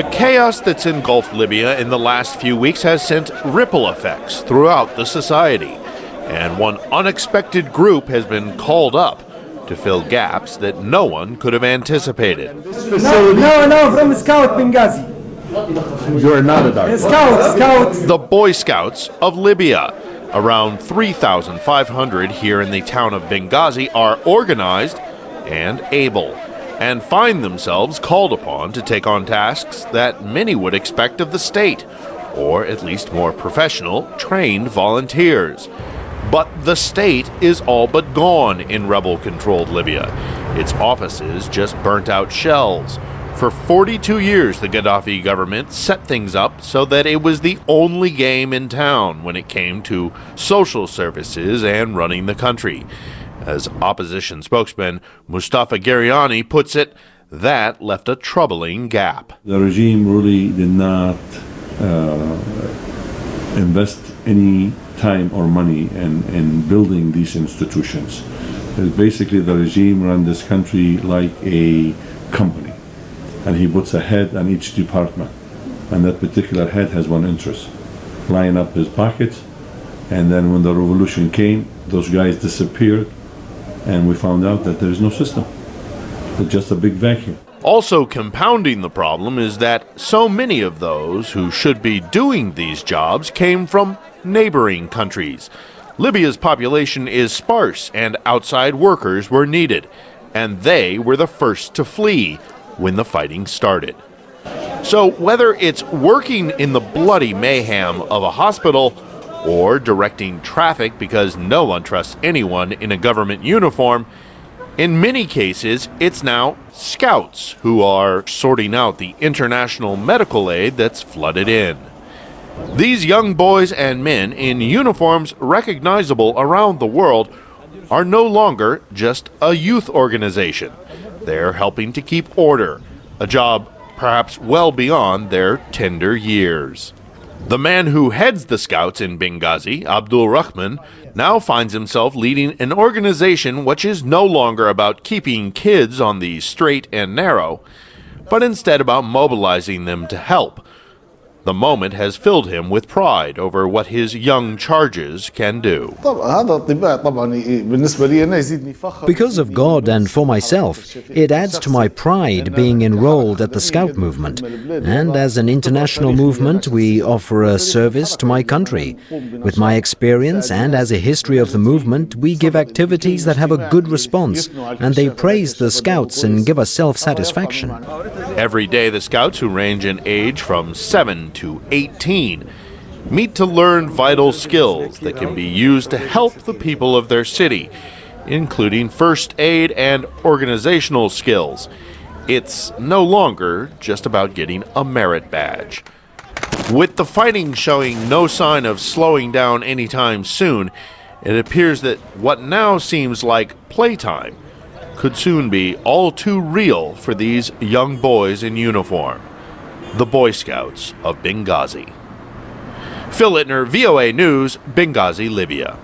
The chaos that's engulfed Libya in the last few weeks has sent ripple effects throughout the society, and one unexpected group has been called up to fill gaps that no one could have anticipated. No, from Scout Benghazi. You are not a doctor. Scouts. The Boy Scouts of Libya. Around 3,500 here in the town of Benghazi are organized and able, and find themselves called upon to take on tasks that many would expect of the state, or at least more professional, trained volunteers. But the state is all but gone in rebel-controlled Libya. Its offices just burnt out shells. For 42 years, the Gadhafi government set things up so that it was the only game in town when it came to social services and running the country. As opposition spokesman Mustafa Gariani puts it, that left a troubling gap. The regime really did not invest any time or money in building these institutions. Basically, the regime ran this country like a company, and he puts a head on each department, and that particular head has one interest: line up his pockets. And then when the revolution came, those guys disappeared, and we found out that there is no system. It's just a big vacuum. Also compounding the problem is that so many of those who should be doing these jobs came from neighboring countries. Libya's population is sparse, and outside workers were needed, and they were the first to flee when the fighting started. So whether it's working in the bloody mayhem of a hospital or directing traffic because no one trusts anyone in a government uniform, in many cases it's now scouts who are sorting out the international medical aid that's flooded in. These young boys and men in uniforms recognizable around the world are no longer just a youth organization. They're helping to keep order, a job perhaps well beyond their tender years. The man who heads the Scouts in Benghazi, Abdul Rahman, now finds himself leading an organization which is no longer about keeping kids on the straight and narrow, but instead about mobilizing them to help. The moment has filled him with pride over what his young charges can do. Because of God and for myself, it adds to my pride being enrolled at the Scout movement. And as an international movement, we offer a service to my country. With my experience and as a history of the movement, we give activities that have a good response, and they praise the Scouts and give us self-satisfaction. Every day, the Scouts, who range in age from 7 to 18, meet to learn vital skills that can be used to help the people of their city, including first aid and organizational skills. It's no longer just about getting a merit badge. With the fighting showing no sign of slowing down anytime soon, it appears that what now seems like playtime could soon be all too real for these young boys in uniform. The Boy Scouts of Benghazi. Phil Littner, VOA News, Benghazi, Libya.